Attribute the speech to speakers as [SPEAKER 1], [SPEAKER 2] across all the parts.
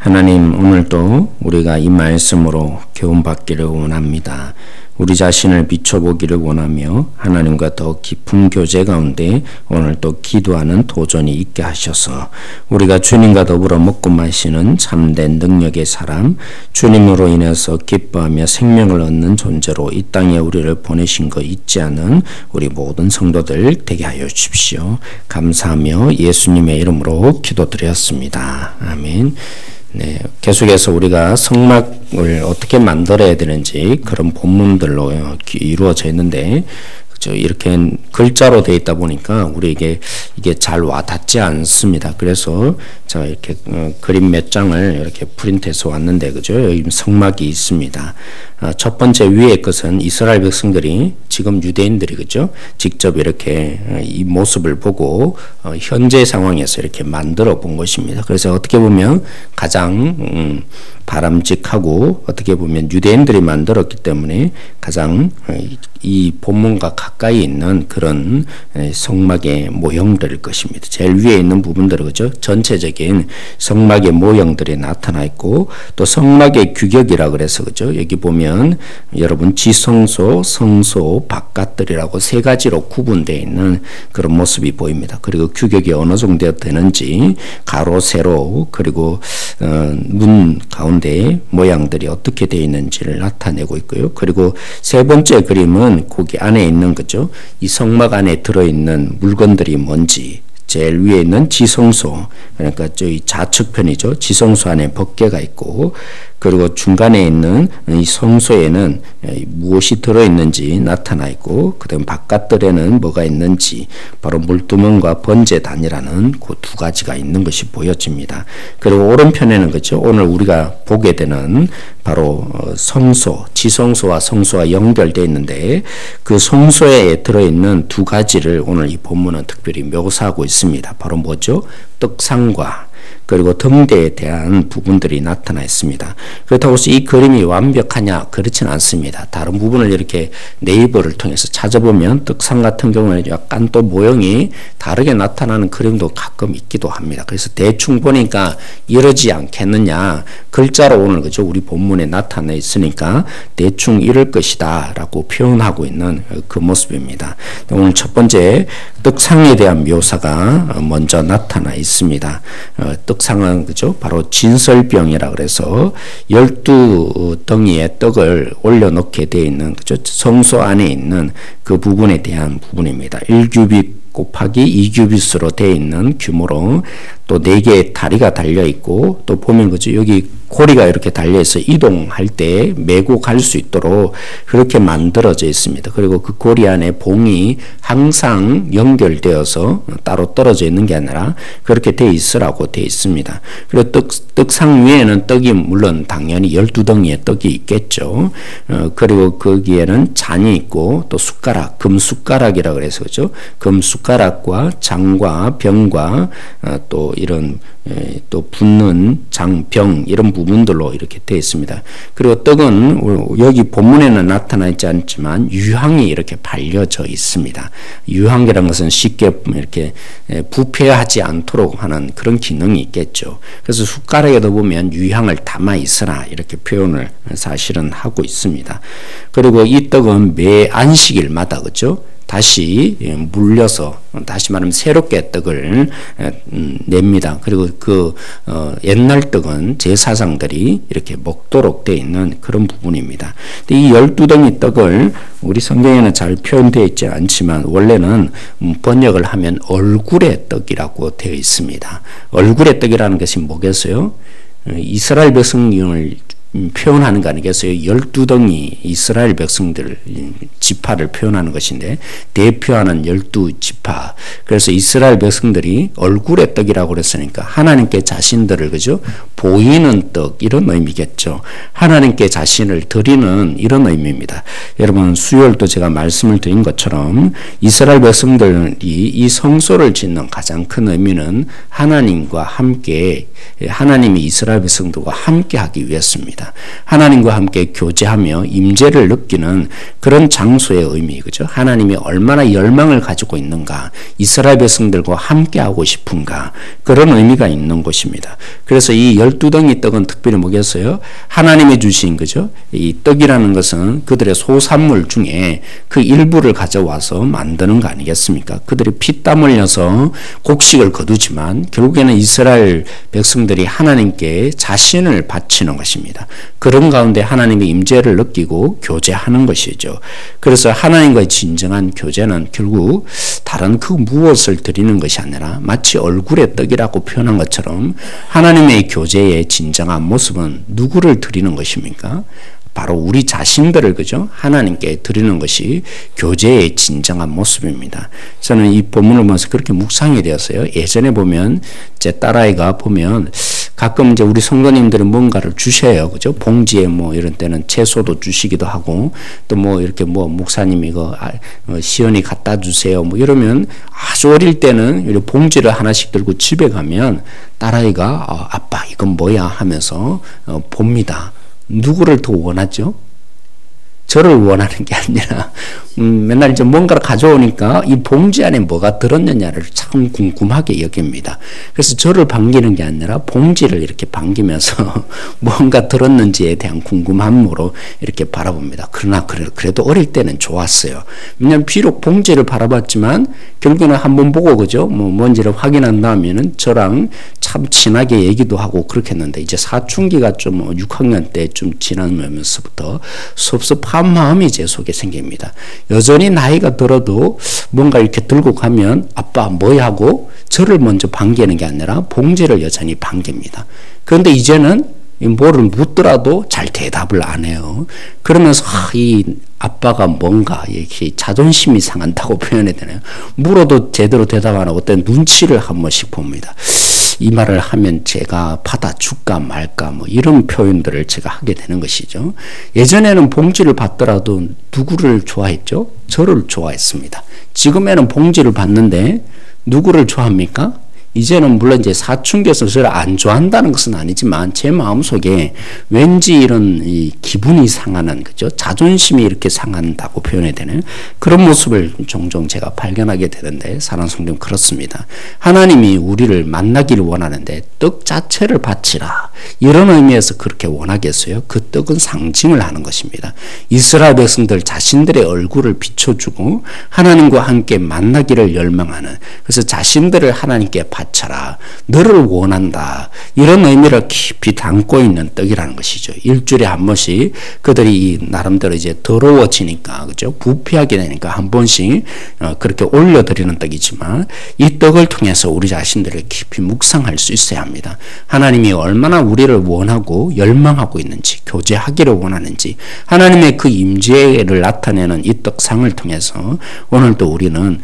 [SPEAKER 1] 하나님, 오늘도 우리가 이 말씀으로 교훈받기를 원합니다. 우리 자신을 비춰보기를 원하며 하나님과 더 깊은 교제 가운데 오늘도 기도하는 도전이 있게 하셔서 우리가 주님과 더불어 먹고 마시는 참된 능력의 사람, 주님으로 인해서 기뻐하며 생명을 얻는 존재로 이 땅에 우리를 보내신 거 잊지 않은 우리 모든 성도들 되게 하여 주십시오. 감사하며 예수님의 이름으로 기도드렸습니다. 아멘. 네, 계속해서 우리가 성막을 어떻게 만들어야 되는지 그런 본문들로 이루어져 있는데, 이렇게 글자로 되어 있다 보니까 우리에게 이게 잘 와닿지 않습니다. 그래서 제가 이렇게 그림 몇 장을 이렇게 프린트해서 왔는데, 그죠? 여기 성막이 있습니다. 첫 번째 위에 것은 이스라엘 백성들이, 지금 유대인들이, 그죠? 직접 이렇게 이 모습을 보고 현재 상황에서 이렇게 만들어 본 것입니다. 그래서 어떻게 보면 가장 바람직하고, 어떻게 보면 유대인들이 만들었기 때문에 가장 이 본문과 가까이 있는 그런 성막의 모형들일 것입니다. 제일 위에 있는 부분들은, 그죠? 전체적인 성막의 모형들이 나타나 있고, 또 성막의 규격이라 그래서, 그죠? 여기 보면 여러분 지성소, 성소, 바깥들이라고 세 가지로 구분되어 있는 그런 모습이 보입니다. 그리고 규격이 어느 정도 되는지, 가로, 세로, 그리고 문 가운데 모양들이 어떻게 되어 있는지를 나타내고 있고요. 그리고 세 번째 그림은 거기 안에 있는, 거죠? 이 성막 안에 들어있는 물건들이 뭔지, 제일 위에 있는 지성소, 그러니까 저희 좌측편이죠. 지성소 안에 법궤가 있고, 그리고 중간에 있는 이 성소에는 무엇이 들어있는지 나타나 있고, 그 다음 바깥들에는 뭐가 있는지, 바로 물두멍과 번제단이라는 그 두 가지가 있는 것이 보여집니다. 그리고 오른편에는, 그죠? 오늘 우리가 보게 되는 바로 성소, 지성소와 성소와 연결되어 있는데, 그 성소에 들어있는 두 가지를 오늘 이 본문은 특별히 묘사하고 있습니다. 바로 뭐죠? 떡상과 그리고 등대에 대한 부분들이 나타나 있습니다. 그렇다고 해서 이 그림이 완벽하냐? 그렇지는 않습니다. 다른 부분을 이렇게 네이버를 통해서 찾아보면 떡상 같은 경우는 약간 또 모형이 다르게 나타나는 그림도 가끔 있기도 합니다. 그래서 대충 보니까 이러지 않겠느냐? 글자로 오늘, 그죠? 우리 본문에 나타나 있으니까 대충 이럴 것이다 라고 표현하고 있는 그 모습입니다. 오늘 첫 번째 떡상에 대한 묘사가 먼저 나타나 있습니다. 떡상은, 그죠? 바로 진설병이라 그래서 12덩이의 떡을 올려놓게 되어 있는, 그죠? 성소 안에 있는 그 부분에 대한 부분입니다. 1규빗 곱하기 2규빗으로 되어 있는 규모로 또 4개의 다리가 달려 있고, 또 보면, 그죠? 여기 고리가 이렇게 달려있어 이동할 때 메고 갈 수 있도록 그렇게 만들어져 있습니다. 그리고 그 고리 안에 봉이 항상 연결되어서 따로 떨어져 있는 게 아니라 그렇게 돼 있으라고 돼 있습니다. 그리고 떡상 위에는 떡이 물론 당연히 12덩이의 떡이 있겠죠. 그리고 거기에는 잔이 있고, 또 숟가락, 금숟가락이라 그래서, 그죠? 금숟가락과 장과 병과 또 이런 또 붓는 장, 병, 이런 부분들로 이렇게 되어 있습니다. 그리고 떡은 여기 본문에는 나타나 있지 않지만 유향이 이렇게 발려져 있습니다. 유향이라는 것은 쉽게 이렇게 부패하지 않도록 하는 그런 기능이 있겠죠. 그래서 숟가락에도 보면 유향을 담아 있으라 이렇게 표현을 사실은 하고 있습니다. 그리고 이 떡은 매 안식일마다, 그죠? 다시 물려서, 다시 말하면 새롭게 떡을 냅니다. 그리고 그 옛날 떡은 제사장들이 이렇게 먹도록 되어 있는 그런 부분입니다. 근데 이 12덩이 떡을 우리 성경에는 잘 표현되어 있지 않지만 원래는 번역을 하면 얼굴의 떡이라고 되어 있습니다. 얼굴의 떡이라는 것이 뭐겠어요? 이스라엘 백성을 표현하는 거 아니겠어요? 12덩이 이스라엘 백성들 지파를 표현하는 것인데, 대표하는 12지파. 그래서 이스라엘 백성들이 얼굴의 떡이라고 그랬으니까 하나님께 자신들을, 그죠? 보이는 떡, 이런 의미겠죠. 하나님께 자신을 드리는 이런 의미입니다. 여러분, 수요일도 제가 말씀을 드린 것처럼 이스라엘 백성들이 이 성소를 짓는 가장 큰 의미는 하나님과 함께, 하나님이 이스라엘 백성들과 함께 하기 위해서입니다. 것입니다. 하나님과 함께 교제하며 임재를 느끼는 그런 장소의 의미, 그죠? 하나님이 얼마나 열망을 가지고 있는가, 이스라엘 백성들과 함께하고 싶은가, 그런 의미가 있는 곳입니다. 그래서 이 12덩이 떡은 특별히 뭐겠어요? 하나님이 주신, 그죠? 이 떡이라는 것은 그들의 소산물 중에 그 일부를 가져와서 만드는 거 아니겠습니까? 그들이 피땀 흘려서 곡식을 거두지만 결국에는 이스라엘 백성들이 하나님께 자신을 바치는 것입니다. 그런 가운데 하나님의 임재를 느끼고 교제하는 것이죠. 그래서 하나님과의 진정한 교제는 결국 다른 그 무엇을 드리는 것이 아니라 마치 얼굴의 떡이라고 표현한 것처럼 하나님의 교제의 진정한 모습은 누구를 드리는 것입니까? 바로 우리 자신들을, 그죠? 하나님께 드리는 것이 교제의 진정한 모습입니다. 저는 이 본문을 보면서 그렇게 묵상이 되었어요. 예전에 보면 제 딸아이가 보면 가끔 이제 우리 성도님들은 뭔가를 주셔요. 그죠? 봉지에 뭐 이런 때는 채소도 주시기도 하고 또 뭐 이렇게 뭐 목사님 이거 시연이 갖다 주세요. 뭐 이러면 아주 어릴 때는 이렇게 봉지를 하나씩 들고 집에 가면 딸아이가 아빠 이건 뭐야 하면서 봅니다. 누구를 더 원하죠? 저를 원하는 게 아니라 맨날 이제 뭔가를 가져오니까 이 봉지 안에 뭐가 들었느냐를 참 궁금하게 여깁니다. 그래서 저를 반기는 게 아니라 봉지를 이렇게 반기면서 뭔가 들었는지에 대한 궁금함으로 이렇게 바라봅니다. 그러나 그래도 어릴 때는 좋았어요. 왜냐하면 비록 봉지를 바라봤지만 결국에는 한번 보고, 그죠? 뭔지를 확인한 다음에는 저랑 참 친하게 얘기도 하고 그렇게 했는데 이제 사춘기가 좀 6학년 때 좀 지나면서부터 섭섭한 마음이 제 속에 생깁니다. 여전히 나이가 들어도 뭔가 이렇게 들고 가면 아빠 뭐야 하고 저를 먼저 반기는 게 아니라 봉지를 여전히 반깁니다. 그런데 이제는 뭐를 묻더라도 잘 대답을 안 해요. 그러면서 이 아빠가 뭔가 이렇게 자존심이 상한다고 표현해야 되나요? 물어도 제대로 대답 안 하고 어떤 눈치를 한 번씩 봅니다. 이 말을 하면 제가 받아줄까 말까 뭐 이런 표현들을 제가 하게 되는 것이죠. 예전에는 봉지를 받더라도 누구를 좋아했죠? 저를 좋아했습니다. 지금에는 봉지를 받는데 누구를 좋아합니까? 이제는 물론 이제 사춘기에서 저를 안 좋아한다는 것은 아니지만 제 마음속에 왠지 이런 이 기분이 상하는, 그죠? 자존심이 이렇게 상한다고 표현해야 되는 그런 모습을 종종 제가 발견하게 되는데, 사랑하는 성도 그렇습니다. 하나님이 우리를 만나기를 원하는데 떡 자체를 바치라, 이런 의미에서 그렇게 원하겠어요? 그 떡은 상징을 하는 것입니다. 이스라엘 백성들 자신들의 얼굴을 비춰주고 하나님과 함께 만나기를 열망하는, 그래서 자신들을 하나님께 바쳐라, 너를 원한다, 이런 의미를 깊이 담고 있는 떡이라는 것이죠. 일주일에 한 번씩 그들이 나름대로 이제 더러워지니까, 그죠? 부패하게 되니까 한 번씩 그렇게 올려드리는 떡이지만 이 떡을 통해서 우리 자신들을 깊이 묵상할 수 있어야 합니다. 하나님이 얼마나 우리를 원하고 열망하고 있는지, 교제하기를 원하는지, 하나님의 그 임재를 나타내는 이 떡상을 통해서 오늘도 우리는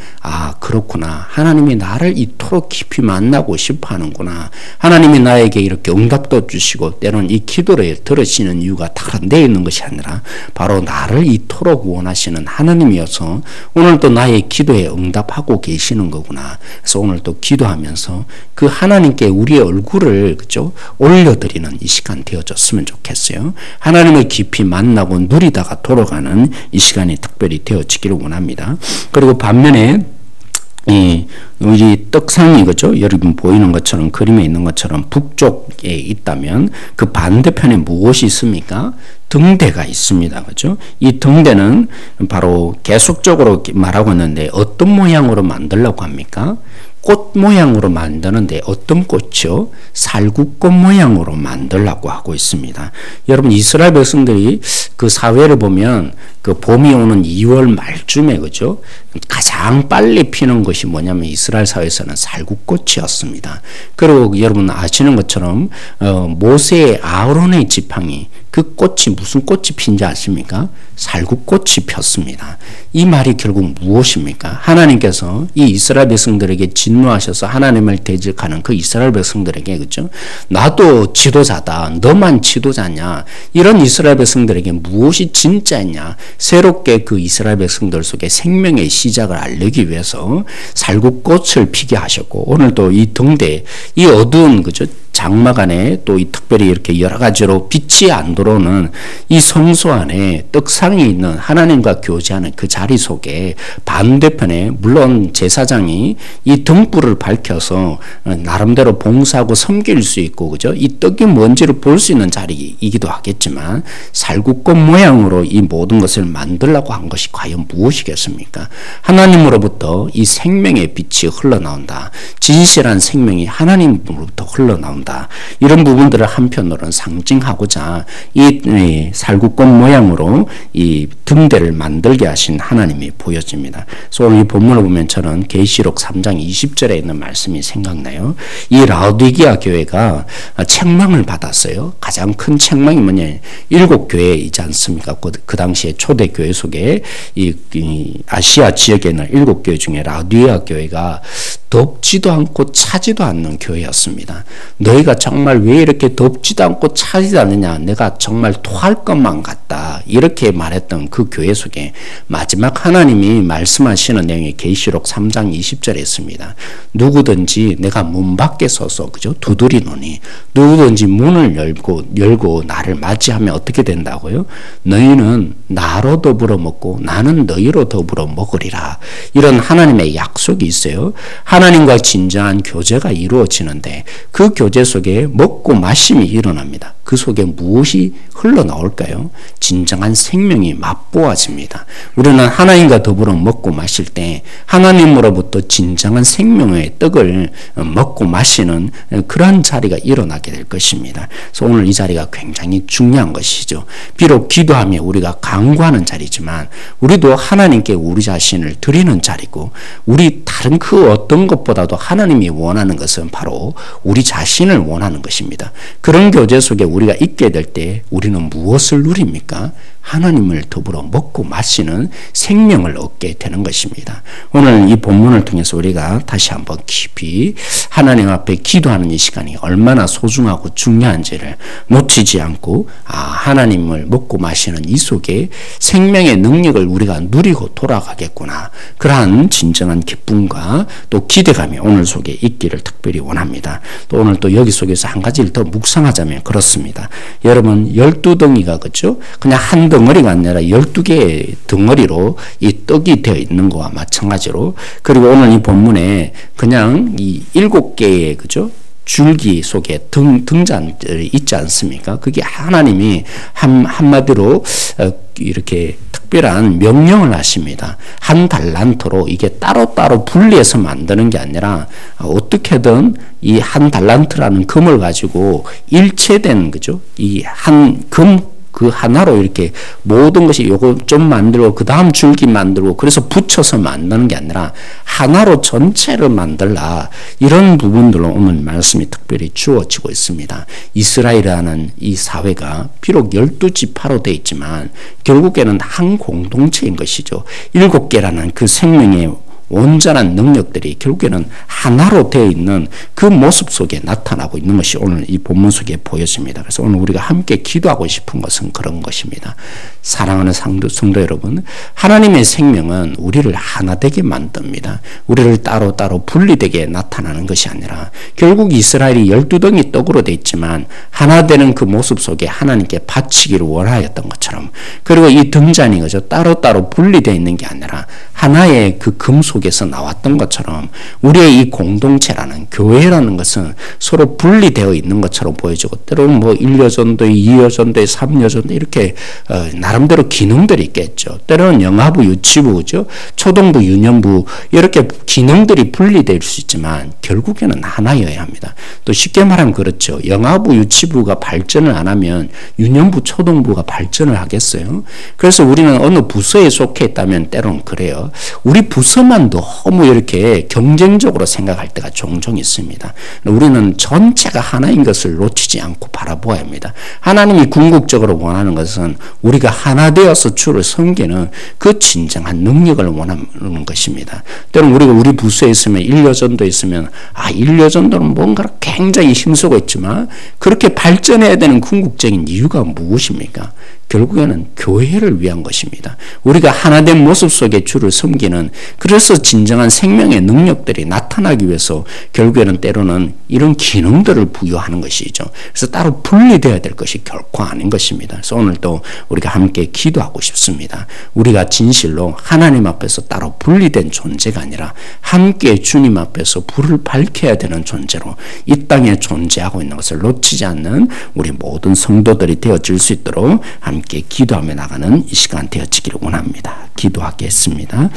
[SPEAKER 1] 그렇구나, 하나님이 나를 이토록 깊이 만나고 싶어 하는구나, 하나님이 나에게 이렇게 응답도 주시고 때로는 이 기도를 들으시는 이유가 다른 데 있는 것이 아니라 바로 나를 이토록 원하시는 하나님이어서 오늘도 나의 기도에 응답하고 계시는 거구나. 그래서 오늘도 기도하면서 그 하나님께 우리의 얼굴을, 그죠? 올려드리는 이 시간 되어졌으면 좋겠어요. 하나님을 깊이 만나고 누리다가 돌아가는 이 시간이 특별히 되어지기를 원합니다. 그리고 반면에 우리 떡상이, 그죠? 여러분 보이는 것처럼, 그림에 있는 것처럼 북쪽에 있다면 그 반대편에 무엇이 있습니까? 등대가 있습니다. 그죠? 이 등대는 바로 계속적으로 말하고 있는데 어떤 모양으로 만들려고 합니까? 꽃 모양으로 만드는데 어떤 꽃이요? 살구꽃 모양으로 만들려고 하고 있습니다. 여러분 이스라엘 백성들이 그 사회를 보면 그 봄이 오는 2월 말쯤에, 그죠? 가장 빨리 피는 것이 뭐냐면 이스라엘 사회에서는 살구꽃이었습니다. 그리고 여러분 아시는 것처럼 모세의 아론의 지팡이, 그 꽃이 무슨 꽃이 핀지 아십니까? 살구꽃이 폈습니다. 이 말이 결국 무엇입니까? 하나님께서 이 이스라엘 백성들에게 진노하셔서 하나님을 대적하는 그 이스라엘 백성들에게, 그죠? 나도 지도자다, 너만 지도자냐, 이런 이스라엘 백성들에게 무엇이 진짜냐, 새롭게 그 이스라엘 백성들 속에 생명의 시작을 알리기 위해서 살구꽃을 피게 하셨고, 오늘도 이 등대, 이 어두운, 그죠? 장막 안에 또 이 특별히 이렇게 여러 가지로 빛이 안 들어오는 이 성소 안에 떡상이 있는 하나님과 교제하는 그 자리 속에 반대편에 물론 제사장이 이 등불을 밝혀서 나름대로 봉사하고 섬길 수 있고 그죠? 이 떡이 뭔지를 볼 수 있는 자리이기도 하겠지만 살구꽃 모양으로 이 모든 것을 만들려고 한 것이 과연 무엇이겠습니까? 하나님으로부터 이 생명의 빛이 흘러나온다. 진실한 생명이 하나님으로부터 흘러나온다. 이런 부분들을 한편으로는 상징하고자 이 살구꽃 모양으로 이 등대를 만들게 하신 하나님이 보여집니다. 그래서 오늘 이 본문을 보면 저는 계시록 3장 20절에 있는 말씀이 생각나요. 이 라오디게아 교회가 책망을 받았어요. 가장 큰 책망이 뭐냐? 7교회이지 않습니까? 그 당시에 초대 교회 속에 이 아시아 지역에 있는 7교회 중에 라오디게아 교회가 덥지도 않고 차지도 않는 교회였습니다. 너희가 정말 왜 이렇게 덥지도 않고 차지도 않느냐? 내가 정말 토할 것만 같다. 이렇게 말했던 그 교회 속에 마지막 하나님이 말씀하시는 내용이 계시록 3장 20절에 있습니다. 누구든지 내가 문 밖에 서서 그죠? 두드리노니 누구든지 문을 열고 나를 맞이하면 어떻게 된다고요? 너희는 나로 더불어 먹고 나는 너희로 더불어 먹으리라. 이런 하나님의 약속이 있어요. 하나님과 진정한 교제가 이루어지는데 그 교제 속에 먹고 마심이 일어납니다. 그 속에 무엇이 흘러나올까요? 진정한 생명이 맛보아집니다. 우리는 하나님과 더불어 먹고 마실 때 하나님으로부터 진정한 생명의 떡을 먹고 마시는 그러한 자리가 일어나게 될 것입니다. 그래서 오늘 이 자리가 굉장히 중요한 것이죠. 비록 기도하며 우리가 간구하는 자리지만 우리도 하나님께 우리 자신을 드리는 자리고 우리 다른 그 어떤 것보다도 하나님이 원하는 것은 바로 우리 자신을 원하는 것입니다. 그런 교제 속에 우리가 있게 될 때 우리는 무엇을 누립니까? 하나님을 더불어 먹고 마시는 생명을 얻게 되는 것입니다. 오늘 이 본문을 통해서 우리가 다시 한번 깊이 하나님 앞에 기도하는 이 시간이 얼마나 소중하고 중요한지를 놓치지 않고 하나님을 먹고 마시는 이 속에 생명의 능력을 우리가 누리고 돌아가겠구나. 그러한 진정한 기쁨과 또 기대감이 오늘 속에 있기를 특별히 원합니다. 또 오늘 또 여기 속에서 한 가지를 더 묵상하자면 그렇습니다. 여러분 12덩이가 그렇죠? 그냥 한 덩어리가 아니라 12개의 덩어리로 이 떡이 되어 있는 것과 마찬가지로 그리고 오늘 이 본문에 그냥 이 7개의 그죠? 줄기 속에 등잔들이 있지 않습니까? 그게 하나님이 한마디로 이렇게 특별한 명령을 하십니다. 한 달란트로 이게 따로따로 분리해서 만드는 게 아니라 어떻게든 이 한 달란트라는 금을 가지고 일체된 그죠? 이 한 금 그 하나로 이렇게 모든 것이 요거 좀 만들고 그 다음 줄기 만들고 그래서 붙여서 만드는 게 아니라 하나로 전체를 만들라. 이런 부분들로 오늘 말씀이 특별히 주어지고 있습니다. 이스라엘이라는 이 사회가 비록 12지파로 되어 있지만 결국에는 한 공동체인 것이죠. 7개라는 그 생명의 온전한 능력들이 결국에는 하나로 되어 있는 그 모습 속에 나타나고 있는 것이 오늘 이 본문 속에 보여집니다. 그래서 오늘 우리가 함께 기도하고 싶은 것은 그런 것입니다. 사랑하는 성도 여러분, 하나님의 생명은 우리를 하나 되게 만듭니다. 우리를 따로따로 분리되게 나타나는 것이 아니라 결국 이스라엘이 12덩이 떡으로 되어 있지만 하나 되는 그 모습 속에 하나님께 바치기를 원하였던 것처럼 그리고 이 등잔이 그저 따로따로 분리되어 있는 게 아니라 하나의 그 금 속에서 나왔던 것처럼 우리의 이 공동체라는 교회라는 것은 서로 분리되어 있는 것처럼 보여지고 때로는 뭐 1여전도에 2여전도에 3여전도 이렇게 나름대로 기능들이 있겠죠. 때로는 영아부, 유치부죠. 초동부, 유년부 이렇게 기능들이 분리될 수 있지만 결국에는 하나여야 합니다. 또 쉽게 말하면 그렇죠. 영아부, 유치부가 발전을 안 하면 유년부, 초동부가 발전을 하겠어요. 그래서 우리는 어느 부서에 속해 있다면 때로는 그래요. 우리 부서만 너무 이렇게 경쟁적으로 생각할 때가 종종 있습니다. 우리는 전체가 하나인 것을 놓치지 않고 바라보아야 합니다. 하나님이 궁극적으로 원하는 것은 우리가 하나 되어서 주를 섬기는 그 진정한 능력을 원하는 것입니다. 때로는 우리가 우리 부서에 있으면 1여전도에 있으면 1여전도는 뭔가 굉장히 힘쓰고 있지만 그렇게 발전해야 되는 궁극적인 이유가 무엇입니까? 결국에는 교회를 위한 것입니다. 우리가 하나된 모습 속에 주를 섬기는, 그래서 진정한 생명의 능력들이 나타나기 위해서 결국에는 때로는 이런 기능들을 부여하는 것이죠. 그래서 따로 분리되어야 될 것이 결코 아닌 것입니다. 그래서 오늘도 우리가 함께 기도하고 싶습니다. 우리가 진실로 하나님 앞에서 따로 분리된 존재가 아니라 함께 주님 앞에서 불을 밝혀야 되는 존재로 이 땅에 존재하고 있는 것을 놓치지 않는 우리 모든 성도들이 되어질 수 있도록 함께 기도하며 나가는 이 시간 되어지기를 원합니다. 기도하겠습니다.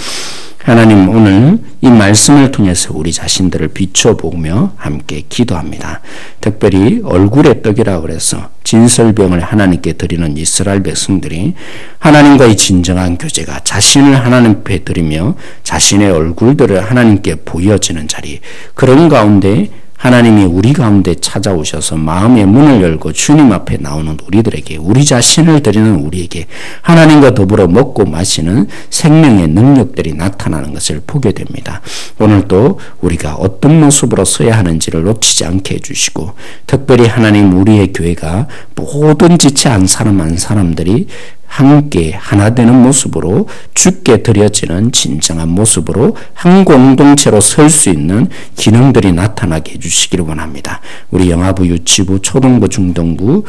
[SPEAKER 1] 하나님, 오늘 이 말씀을 통해서 우리 자신들을 비춰보며 함께 기도합니다. 특별히 얼굴의 떡이라고 그래서 진설병을 하나님께 드리는 이스라엘 백성들이 하나님과의 진정한 교제가 자신을 하나님 앞에 드리며 자신의 얼굴들을 하나님께 보여지는 자리, 그런 가운데 하나님이 우리 가운데 찾아오셔서 마음의 문을 열고 주님 앞에 나오는 우리들에게, 우리 자신을 드리는 우리에게 하나님과 더불어 먹고 마시는 생명의 능력들이 나타나는 것을 보게 됩니다. 오늘도 우리가 어떤 모습으로 서야 하는지를 놓치지 않게 해주시고, 특별히 하나님, 우리의 교회가 모든 지체 한 사람들이 함께 하나 되는 모습으로 주께 드려지는 진정한 모습으로 한 공동체로 설 수 있는 기능들이 나타나게 해주시기를 원합니다. 우리 영아부, 유치부, 초등부, 중등부,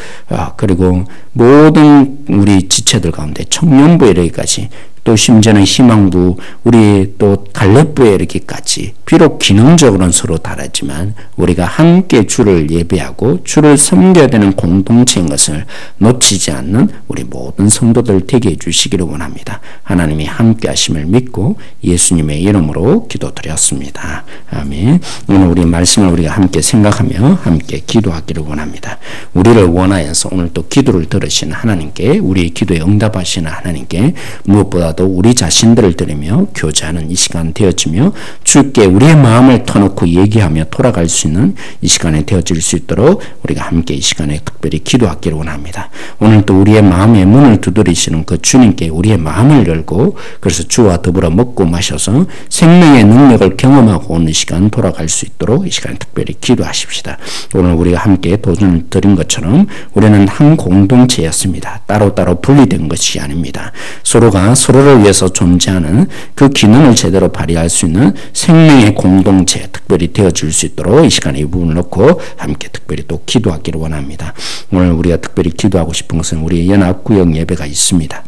[SPEAKER 1] 그리고 모든 우리 지체들 가운데 청년부에 이르기까지, 또 심지어는 희망부, 우리 또 갈렙부에 이르기까지, 비록 기능적으로는 서로 다르지만 우리가 함께 주를 예배하고 주를 섬겨야 되는 공동체인 것을 놓치지 않는 우리 모든 성도들 되게 해주시기를 원합니다. 하나님이 함께 하심을 믿고 예수님의 이름으로 기도드렸습니다. 아멘. 오늘 우리 말씀을 우리가 함께 생각하며 함께 기도하기를 원합니다. 우리를 원하여서 오늘 또 기도를 들으시는 하나님께, 우리의 기도에 응답하시는 하나님께 무엇보다도 우리 자신들을 드리며 교제하는 이 시간 되어지며 주께 우리의 마음을 터놓고 얘기하며 돌아갈 수 있는 이 시간에 되어질 수 있도록 우리가 함께 이 시간에 특별히 기도하기를 원합니다. 오늘 또 우리의 마음의 문을 두드리시는 그 주님께 우리의 마음을 열고, 그래서 주와 더불어 먹고 마셔서 생명의 능력을 경험하고 오는 시간 돌아갈 수 있도록 이 시간에 특별히 기도하십시다. 오늘 우리가 함께 도전을 드린 것처럼 우리는 한 공동체였습니다. 따로따로 분리된 것이 아닙니다. 서로가 서로를 위해서 존재하는 그 기능을 제대로 발휘할 수 있는 생명의 공동체 특별히 되어줄 수 있도록 이 시간에 이 부분을 놓고 함께 특별히 또 기도하기를 원합니다. 오늘 우리가 특별히 기도하고 싶은 것은 우리 연합구역 예배가 있습니다.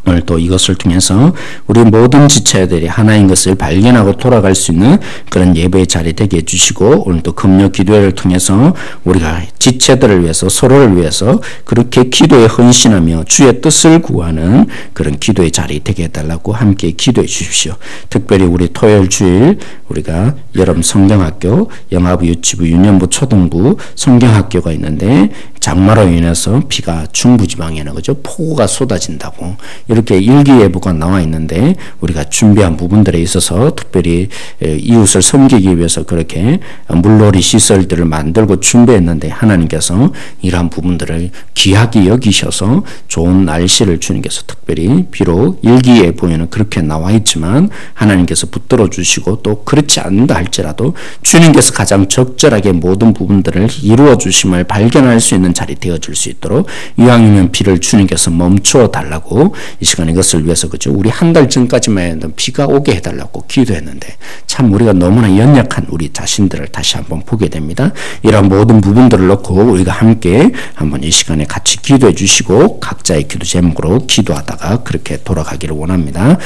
[SPEAKER 1] 오늘 또 이것을 통해서 우리 모든 지체들이 하나인 것을 발견하고 돌아갈 수 있는 그런 예배의 자리 되게 해주시고, 오늘 또 금요 기도회를 통해서 우리가 지체들을 위해서, 서로를 위해서 그렇게 기도에 헌신하며 주의 뜻을 구하는 그런 기도의 자리 되게 해달라고 함께 기도해 주십시오. 특별히 우리 토요일 주일 우리가 여름 성경학교, 영아부, 유치부, 유년부, 초등부 성경학교가 있는데 장마로 인해서 비가 중부지방에는 그죠, 폭우가 쏟아진다고 이렇게 일기예보가 나와 있는데, 우리가 준비한 부분들에 있어서 특별히 이웃을 섬기기 위해서 그렇게 물놀이 시설들을 만들고 준비했는데, 하나님께서 이러한 부분들을 귀하게 여기셔서 좋은 날씨를 주님께서 특별히, 비록 일기예보에는 그렇게 나와 있지만 하나님께서 붙들어 주시고, 또 그렇지 않는다 할지라도 주님께서 가장 적절하게 모든 부분들을 이루어 주심을 발견할 수 있는 자리 되어줄 수 있도록 이왕이면 비를 주님께서 멈추어 달라고 이 시간 이것을 위해서, 그죠, 우리 한 달 전까지만 해도 비가 오게 해달라고 기도했는데 참 우리가 너무나 연약한 우리 자신들을 다시 한번 보게 됩니다. 이런 모든 부분들을 놓고 우리가 함께 한번 이 시간에 같이 기도해 주시고 각자의 기도 제목으로 기도하다가 그렇게 돌아가기를 원합니다.